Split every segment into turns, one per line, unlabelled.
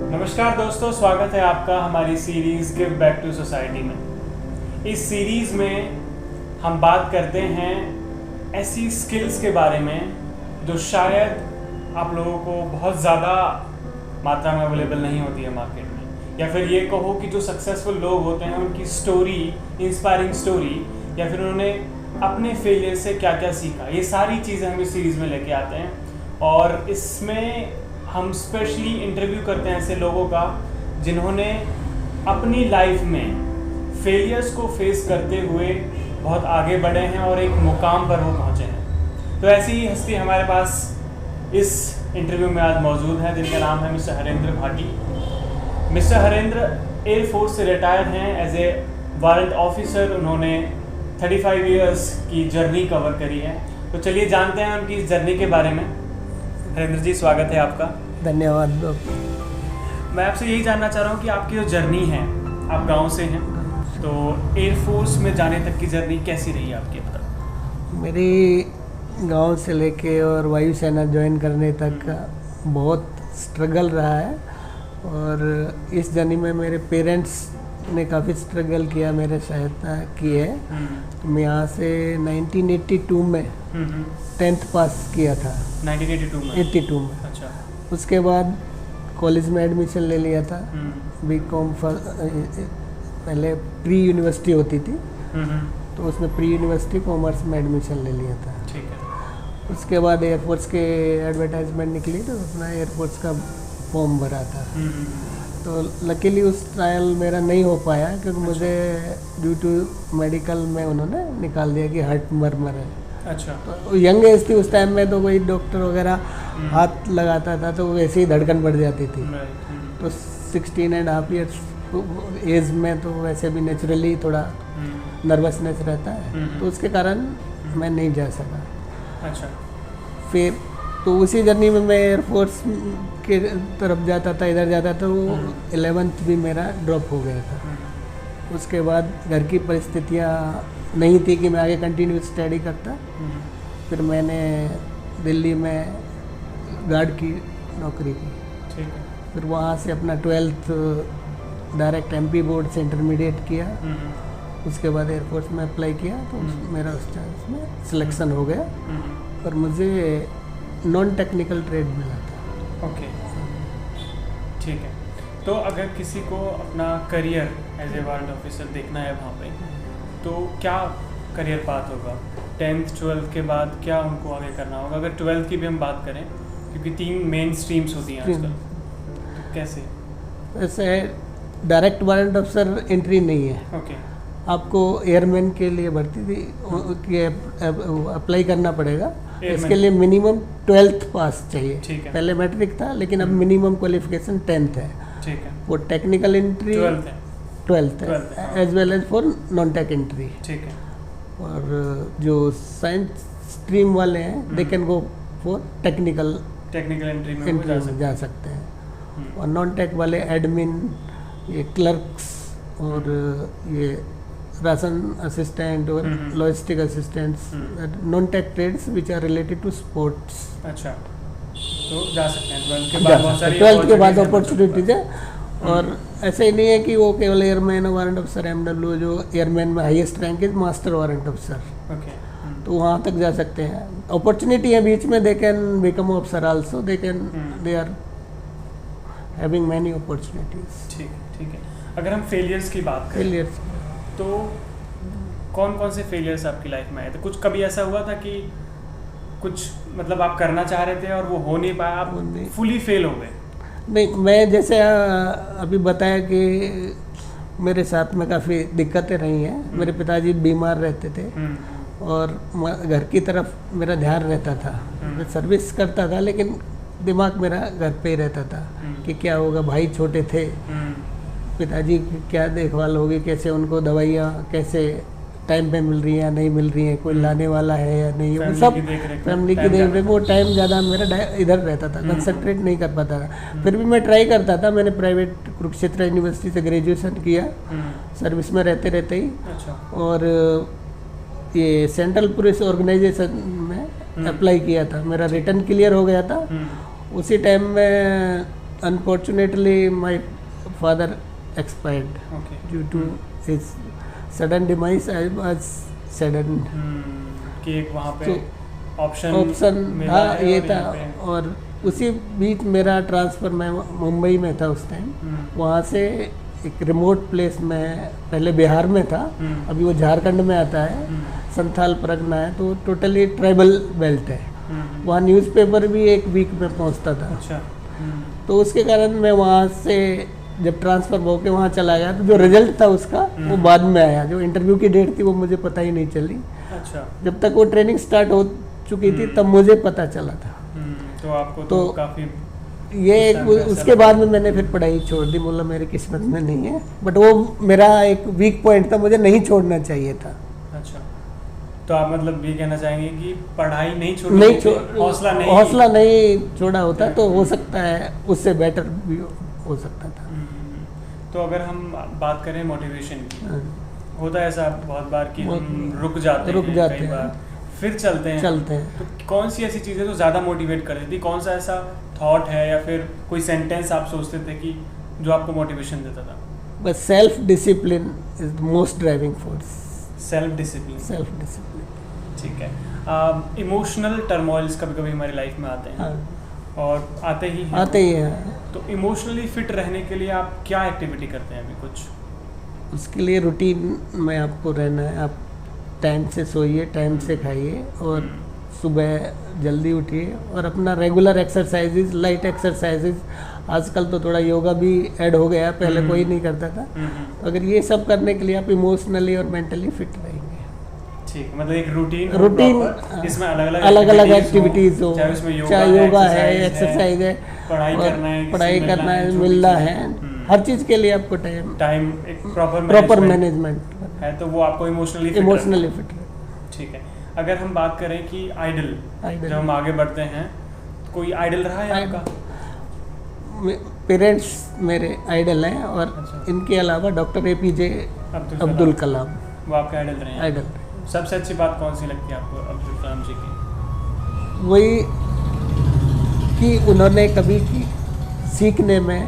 नमस्कार दोस्तों, स्वागत है आपका हमारी series give back to society में। इस सीरीज़ में हम बात करते हैं ऐसी स्किल्स के बारे में जो शायद आप लोगों को बहुत ज़्यादा मात्रा में अवेलेबल नहीं होती है मार्केट में, या फिर ये कहो कि जो सक्सेसफुल लोग होते हैं उनकी स्टोरी, इंस्पायरिंग स्टोरी, या फिर उन्होंने अपने फेलियर से क्या क्या सीखा, ये सारी चीज़ें हम इस सीरीज़ में लेके आते हैं। और इसमें हम स्पेशली इंटरव्यू करते हैं ऐसे लोगों का जिन्होंने अपनी लाइफ में फेलियर्स को फेस करते हुए बहुत आगे बढ़े हैं और एक मुकाम पर वो पहुँचे हैं। तो ऐसी ही हस्ती हमारे पास इस इंटरव्यू में आज मौजूद है, जिनका नाम है mister Harendra Bhati. Mister Harendra air force से रिटायर्ड हैं एज ए वारंट ऑफिसर। उन्होंने 35 इयर्स की जर्नी कवर करी है। तो चलिए जानते हैं उनकी इस जर्नी के बारे में। हरेंद्र जी, स्वागत है आपका।
धन्यवाद।
मैं आपसे यही जानना चाह रहा हूँ कि आपकी जो जर्नी है, आप गांव से हैं, तो एयरफोर्स में जाने तक की जर्नी कैसी रही आपकी?
मेरी गांव से लेके और वायुसेना ज्वाइन करने तक का बहुत स्ट्रगल रहा है, और इस जर्नी में मेरे पेरेंट्स ने काफ़ी स्ट्रगल किया, मेरे सहायता की है। तो मैं यहाँ से 1982 में 10th पास किया था।
1982 में?
में।
अच्छा।
उसके बाद कॉलेज में एडमिशन ले लिया था। बीकॉम पहले प्री यूनिवर्सिटी होती थी, तो उसमें प्री यूनिवर्सिटी कॉमर्स में एडमिशन ले लिया था।
ठीक है।
उसके बाद एयरफोर्स के एडवर्टाइजमेंट निकली तो अपना एयरफोर्स का फॉर्म भरा था। तो लकीली उस ट्रायल मेरा नहीं हो पाया, क्योंकि मुझे ड्यू टू मेडिकल में उन्होंने निकाल दिया कि हार्ट मरमर है।
अच्छा।
तो यंग एज थी उस टाइम में, तो कोई डॉक्टर वगैरह हाथ लगाता था तो वैसे ही धड़कन बढ़ जाती थी। तो 16.5 ईयर्स एज में तो वैसे भी नेचुरली थोड़ा नर्वसनेस रहता है, तो उसके कारण मैं नहीं जा सका।
अच्छा।
फिर तो उसी जर्नी में मैं एयरफोर्स के तरफ जाता था, इधर जाता था, वो 11th भी मेरा ड्रॉप हो गया था। उसके बाद घर की परिस्थितियाँ नहीं थी कि मैं आगे कंटिन्यू स्टडी करता। फिर मैंने दिल्ली में गार्ड की नौकरी की।
ठीक है।
फिर वहाँ से अपना 12th डायरेक्ट MP बोर्ड से इंटरमीडिएट किया। उसके बाद एयरफोर्स में अप्लाई किया, तो मेरा उसमें सिलेक्शन हो गया, और मुझे नॉन टेक्निकल ट्रेड मिला था।
ओके, ठीक है। तो अगर किसी को अपना career as a warrant officer देखना है वहाँ पे, तो क्या करियर पाथ होगा? 10th 12th के बाद क्या उनको आगे करना होगा? अगर 12th की भी हम बात करें, क्योंकि 3 मेन स्ट्रीम्स होती हैं आजकल, तो कैसे?
वैसे डायरेक्ट वारंट ऑफिसर एंट्री नहीं है।
ओके।
आपको एयरमैन के लिए भर्ती थी अप्लाई करना पड़ेगा। इसके लिए मिनिमम 12th पास चाहिए।
ठीक है।
पहले मैट्रिक था, लेकिन अब मिनिमम क्वालिफिकेशन 10th है।
ठीक है।
वो टेक्निकल एंट्री 12th है, as well as for non tech entry.
ठीक है।
और जो साइंस स्ट्रीम वाले हैं, they can go for technical
entry में
जा सकते हैं। और नॉन टेक वाले एडमिन, ये क्लर्क्स, और ये राशन असिस्टेंट और logistic assistants, non tech trades which are related to sports.
अच्छा, तो जा सकते हैं 12th के
जा
बाद?
सकते हैं 12th के बाद अपॉर्चुनिटीज है। और ऐसे ही नहीं है कि वो केवल एयरमैन वारंट ऑफिसर, MW जो एयरमैन में हाईएस्ट रैंक है मास्टर वारंट ऑफिसर।
ओके।
तो वहाँ तक जा सकते हैं। अपॉर्चुनिटी है बीच में, they can become officer also, they are having many opportunities.
ठीक है। अगर हम फेलियर्स की बात करें,
फेलियर्स
तो कौन कौन से फेलियर्स आपकी लाइफ में आए थे? कुछ कभी ऐसा हुआ था कि कुछ मतलब आप करना चाह रहे थे और वो हो नहीं पाया, आप फुली फेल हो गए?
नहीं, मैं जैसे अभी बताया कि मेरे साथ में काफ़ी दिक्कतें रही हैं। मेरे पिताजी बीमार रहते थे, और घर की तरफ मेरा ध्यान रहता था। मैं सर्विस करता था, लेकिन दिमाग मेरा घर पे ही रहता था कि क्या होगा। भाई छोटे थे, पिताजी की क्या देखभाल होगी, कैसे उनको दवाइयाँ कैसे टाइम पे मिल रही हैं या नहीं मिल रही हैं, कोई लाने वाला है या नहीं, वो सब फैमिली की देख रेख। वो टाइम ज़्यादा मेरा इधर रहता था, कंसंट्रेट नहीं कर पाता था। फिर भी मैं ट्राई करता था। मैंने प्राइवेट कुरुक्षेत्र यूनिवर्सिटी से ग्रेजुएशन किया, सर्विस में रहते रहते ही। और ये सेंट्रल पुलिस ऑर्गेनाइजेशन में अप्लाई किया था, मेरा रिटर्न क्लियर हो गया था। उसी टाइम में unfortunately my father expired
okay
due to his sudden demise. I was saddened.
कि एक वहाँ पे
तो
ऑप्शन मिला
हाँ
है
ये
और
था।
यहाँ पे-
और उसी बीच मेरा ट्रांसफ़र, मैं मुंबई में था उस टाइम, वहाँ से एक रिमोट प्लेस में, पहले बिहार में था, अभी वो झारखंड में आता है, संथाल परगना है, तो टोटली ट्राइबल बेल्ट है। वहाँ न्यूज़पेपर भी एक वीक में पहुँचता था।
अच्छा
तो उसके कारण मैं वहाँ से जब ट्रांसफ़र होके वहाँ चला गया, तो जो रिजल्ट था उसका वो बाद में आया। जो इंटरव्यू की डेट थी वो मुझे पता ही नहीं चली।
अच्छा
जब तक वो ट्रेनिंग स्टार्ट हो चुकी थी तब मुझे पता चला था।
तो आपको तो काफी
ये
उस
एक
time पे ऐसा
उसके बाद में मैंने फिर पढ़ाई छोड़ दी, बोला मेरी किस्मत में नहीं है। बट वो मेरा एक वीक पॉइंट था, मुझे नहीं छोड़ना चाहिए था।
अच्छा, तो आप मतलब ये कहना चाहेंगे कि पढ़ाई नहीं छोड़नी
नहीं
चाहिए,
हौसला नहीं छोड़ा होता तो हो सकता है उससे बेटर भी हो सकता था।
तो अगर हम बात करें मोटिवेशन की,
हाँ,
होता है ऐसा बहुत बार कि हम रुक जाते हैं, कई बार फिर चलते हैं। तो कौन सी ऐसी चीज़ें जो ज़्यादा मोटिवेट कर देती, कौन सा ऐसा थॉट है या फिर कोई सेंटेंस आप सोचते थे कि जो आपको मोटिवेशन देता था?
बस self discipline is the most driving force.
Self discipline, ठीक है। इमोशनल टर्मोइल्स कभी कभी हमारी लाइफ में आते हैं,
हाँ,
और आते ही हैं। तो इमोशनली फिट रहने के लिए आप क्या एक्टिविटी करते हैं अभी कुछ?
उसके लिए रूटीन में आपको रहना है। आप टाइम से सोइए, टाइम से खाइए, और सुबह जल्दी उठिए, और अपना रेगुलर एक्सरसाइजेज, लाइट एक्सरसाइजेज, आजकल तो थोड़ा योगा भी ऐड हो गया, पहले कोई नहीं करता था। तो अगर ये सब करने के लिए आप इमोशनली और मेंटली फिट रहेंगे।
ठीक, मतलब एक रूटीन इसमें
अलग अलग एक्टिविटीज हो, चाहे योगा है, एक्सरसाइज है, पढ़ाई करना है, मिलना है, हर चीज़ के लिए आपको टाइम
एक
प्रॉपर मैनेजमेंट
है, तो वो आपको इमोशनली
फिट रहे।
ठीक है। अगर हम बात करें कि आइडल, जब हम आगे बढ़ते हैं, तो कोई आइडल रहा है आपका?
पेरेंट्स मेरे आइडल हैं, और इनके अलावा डॉक्टर APJ अब्दुल कलाम,
वो आपके आइडल रहे हैं?
आइडल।
सबसे अच्छी बात कौन सी लगती है आपको अब्दुल कलाम जी की?
वही कि उन्होंने कभी सीखने में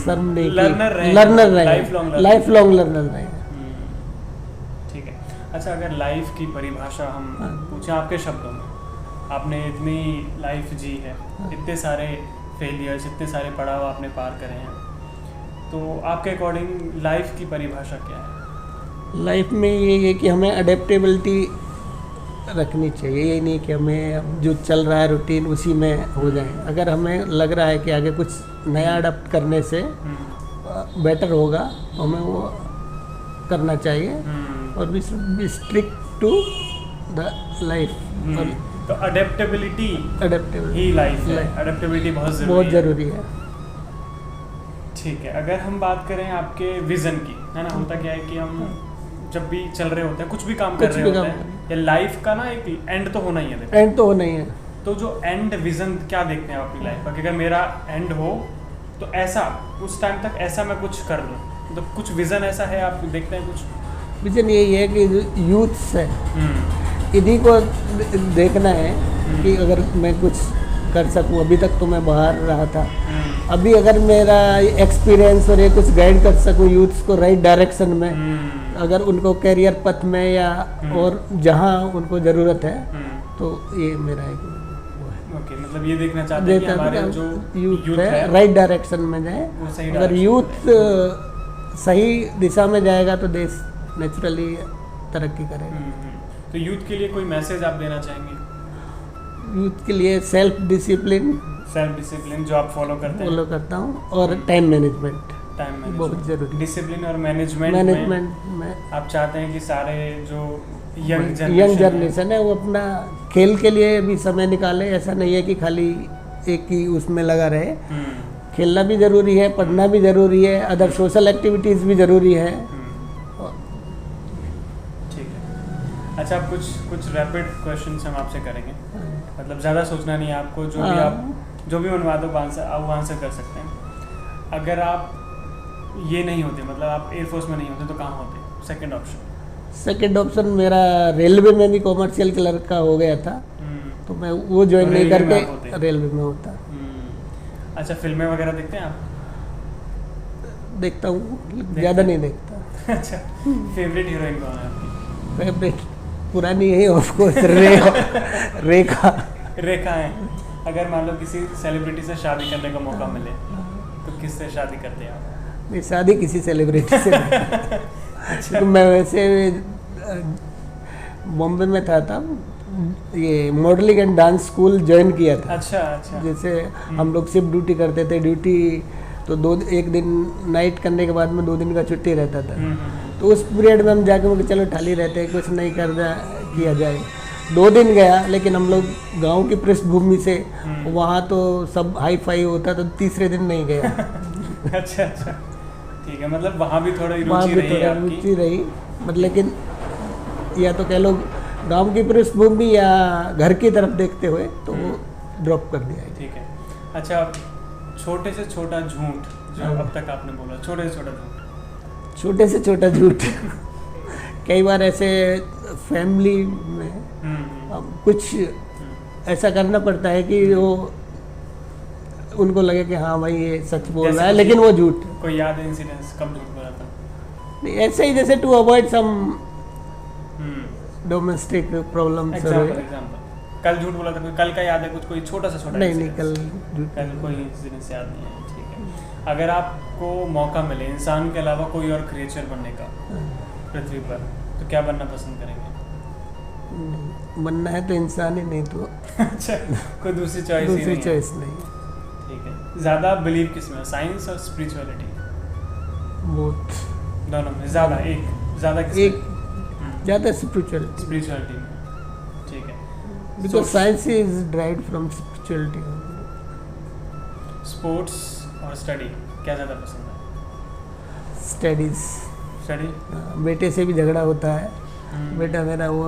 शर्म नहीं की, लर्नर रहे, लाइफ लॉन्ग लर्नर रहे।
ठीक है। अच्छा, अगर लाइफ की परिभाषा हम पूछें आपके शब्दों में, आपने इतनी लाइफ जी है, इतने सारे फेलियर्स, इतने सारे पड़ाव आपने पार करे हैं, तो आपके अकॉर्डिंग लाइफ की परिभाषा क्या है?
लाइफ में ये है कि हमें अडेप्टेबिलिटी रखनी चाहिए। ये नहीं कि हमें जो चल रहा है रूटीन उसी में हो जाए। अगर हमें लग रहा है कि आगे कुछ नया अडॉप्ट करने से बेटर होगा, तो हमें वो करना चाहिए, और be strict to the life.
तो अडेप्टेबिलिटी ही लाइफ है, अडेप्टेबिलिटी बहुत ज़रूरी है। ठीक है। अगर हम बात करें आपके विज़न की, है ना, होता क्या है कि हम जब भी चल रहे होते हैं, कुछ भी काम कर रहे होते हैं, या लाइफ का ना एक एंड तो होना ही है।
एंड तो होना ही है।
तो जो एंड विजन क्या देखते हैं अपनी लाइफ का, कि अगर मेरा एंड हो तो ऐसा, उस टाइम तक ऐसा मैं कुछ कर लूँ, तो कुछ विजन ऐसा है आप देखते हैं? कुछ
विजन यही है कि यूथ्स है, इन्हीं को देखना है कि अगर मैं कुछ कर सकूं। अभी तक तो मैं बाहर रहा था, अभी अगर मेरा एक्सपीरियंस और ये कुछ गाइड कर सकूं यूथ्स को राइट डायरेक्शन में, अगर उनको कैरियर पथ में या और जहां उनको ज़रूरत है, तो ये मेरा एक वो है।
ओके, मतलब ये देखना चाहते हैं कि हमारे जो
यूथ है राइट डायरेक्शन में जाए। अगर यूथ सही दिशा में जाएगा तो देश नेचुरली तरक्की करेगा।
तो यूथ के लिए कोई मैसेज आप देना चाहेंगे?
यूथ के लिए सेल्फ डिसिप्लिन
जो आप फॉलो
करता हूँ, और टाइम मैनेजमेंट बहुत जरूरी।
डिसिप्लिन और मैनेजमेंट में आप चाहते हैं कि सारे जो यंग
जनरेशन है वो अपना खेल के लिए भी समय निकाले। ऐसा नहीं है कि खाली एक ही उसमें लगा रहे, खेलना भी ज़रूरी है, पढ़ना भी ज़रूरी है, अदर सोशल एक्टिविटीज़ भी ज़रूरी है।
ठीक है। अच्छा, कुछ रैपिड क्वेश्चंस हम आपसे करेंगे, मतलब ज़्यादा सोचना नहीं है आपको, जो भी मनवा दो आप आंसर कर सकते हैं। अगर आप ये नहीं होते, मतलब आप एयरफोर्स में नहीं होते, तो कहाँ होते? सेकंड ऑप्शन
मेरा रेलवे में भी कॉमर्शियल क्लर्क का हो गया था, तो मैं वो ज्वाइन नहीं करके रेलवे में होता।
अच्छा, फिल्में वगैरह देखते हैं आप?
देखता हूँ, ज़्यादा नहीं देखता।
अच्छा, फेवरेट हीरोइन कौन है आपकी?
फेवरेट पुरानी यही ऑफ कोर्स रेखा।
रेखा है। अगर मान लो किसी सेलिब्रिटी से शादी करने का मौका मिले तो किससे शादी करते हैं आप?
नहीं, शादी किसी सेलिब्रिटी से नहीं।
अच्छा।
तो मैं वैसे बॉम्बे में था तब, ये modelling and dance school join किया था।
अच्छा अच्छा।
जैसे हम लोग शिफ्ट ड्यूटी करते थे, ड्यूटी तो एक दिन नाइट करने के बाद में 2 दिन का छुट्टी रहता था। तो उस पीरियड में हम जाके बोले चलो खाली रहते हैं, कुछ नहीं किया जाए। 2 दिन गया, लेकिन हम लोग गांव की पृष्ठभूमि से, वहाँ तो सब हाई फाई होता, तो तीसरे दिन नहीं गया।
अच्छा अच्छा, ठीक है। मतलब वहाँ भी थोड़ी
वहाँ
रुचि
भी
रही
थोड़ा
आपकी?
रुचि रही, मतलब लेकिन या तो कह लो गांव की पृष्ठभूमि या घर की तरफ देखते हुए तो वो ड्रॉप कर दिया।
ठीक है। अच्छा, छोटे से छोटा झूठ जो अब तक आपने बोला, छोटे से छोटा झूठ?
छोटे से छोटा झूठ कई बार ऐसे फैमिली में अब कुछ ऐसा करना पड़ता है कि वो उनको लगे कि हाँ भाई ये सच बोल रहा है, लेकिन वो झूठ।
कोई याद है इंसिडेंस कब झूठ बोला था?
नहीं, ऐसे ही जैसे to avoid some domestic problem.
Example कल झूठ बोला था, कोई कल का याद है कुछ, कोई छोटा सा छोटा?
नहीं,
कल कोई इंसिडेंस याद नहीं है। ठीक है। अगर आपको मौका मिले इंसान के अलावा कोई और क्रिएचर बनने का पृथ्वी पर, तो क्या बनना पसंद करेंगे?
बनना है तो इंसान ही, नहीं तो
अच्छा, कोई दूसरी चॉइस ही नहीं?
चॉइस नहीं।
ठीक है। ज़्यादा बिलीव किस में, साइंस और स्पिरिचुअलिटी?
बोथ।
दोनों में ज़्यादा? ज़्यादा किस
एक ज़्यादा स्पिरिचुअलिटी
में? ठीक है।
Because science is derived from spirituality.
Sports और स्टडी क्या ज़्यादा पसंद है?
स्टडी। बेटे से भी झगड़ा होता है। बेटा मेरा वो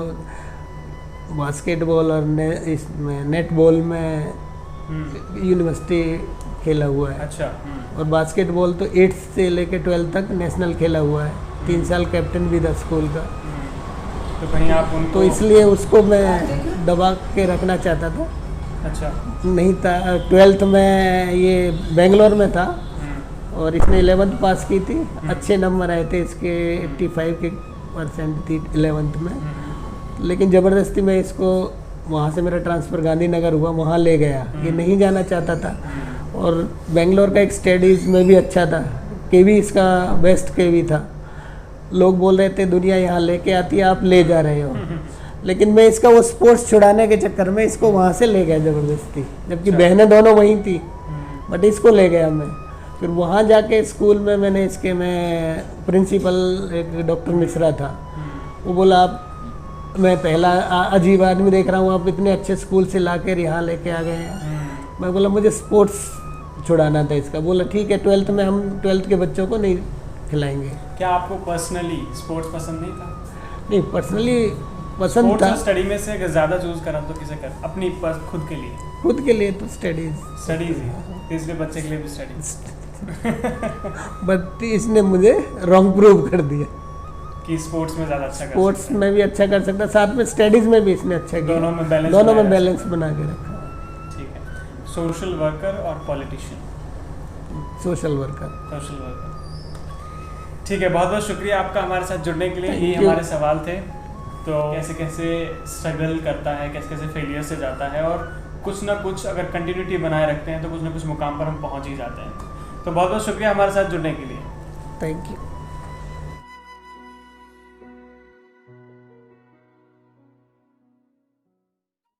बास्केटबॉल और इसमें नेटबॉल में यूनिवर्सिटी खेला हुआ है।
अच्छा।
और बास्केटबॉल तो 8th से लेकर 12th तक नेशनल खेला हुआ है। 3 साल कैप्टन भी था स्कूल का।
तो कहीं आप उनको,
तो इसलिए उसको मैं दबा के रखना चाहता था।
अच्छा।
नहीं था। 12th में ये बेंगलोर में था और इसने 11th पास की थी। अच्छे नंबर आए थे इसके, 85% थी 11th में। लेकिन ज़बरदस्ती मैं इसको वहाँ से, मेरा ट्रांसफ़र गांधीनगर हुआ, वहाँ ले गया। ये नहीं जाना चाहता था। और बेंगलोर का एक स्टडीज़ में भी अच्छा था, केवी इसका बेस्ट केवी था। लोग बोल रहे थे दुनिया यहाँ लेके आती है, आप ले जा रहे हो। लेकिन मैं इसका वो स्पोर्ट्स छुड़ाने के चक्कर में इसको वहाँ से ले गया ज़बरदस्ती, जबकि बहनें दोनों वहीं थी, बट इसको ले गया मैं। फिर वहाँ जाके स्कूल में मैंने इसके, मैं प्रिंसिपल एक डॉक्टर मिश्रा था, वो बोला आप, मैं पहला अजीब आदमी देख रहा हूँ, आप इतने अच्छे स्कूल से ला कर यहाँ लेके आ गए हैं। मैं बोला मुझे स्पोर्ट्स छुड़ाना था इसका। बोला ठीक है, 12th में हम 12th के बच्चों को नहीं खिलाएंगे।
क्या आपको पर्सनली स्पोर्ट्स पसंद नहीं था?
नहीं, पर्सनली पसंद था।
स्टडी में से अगर ज़्यादा चूज करा तो किसे कर? अपनी खुद के लिए?
खुद के लिए तो स्टडीज
ही, तीसरे बच्चे के लिए भी स्टडीज।
बट इसने मुझे रॉन्ग प्रूव कर दिया
कि स्पोर्ट्स में ज़्यादा अच्छा कर
स्पोर्ट्स
सकता है।
में भी अच्छा कर सकता, साथ में स्टडीज में भी इसने अच्छा किया।
दोनों में बैलेंस
बना के रखा।
ठीक है। सोशल वर्कर और पॉलिटिशियन?
Social worker.
ठीक है, बहुत बहुत शुक्रिया आपका हमारे साथ जुड़ने के लिए। ये हमारे सवाल थे। तो कैसे कैसे स्ट्रगल करता है, कैसे कैसे फेलियर से जाता है, और कुछ ना कुछ अगर कंटिन्यूटी बनाए रखते हैं तो कुछ ना कुछ मुकाम पर हम पहुंच ही जाते हैं। तो बहुत बहुत शुक्रिया हमारे साथ जुड़ने के लिए।
Thank you.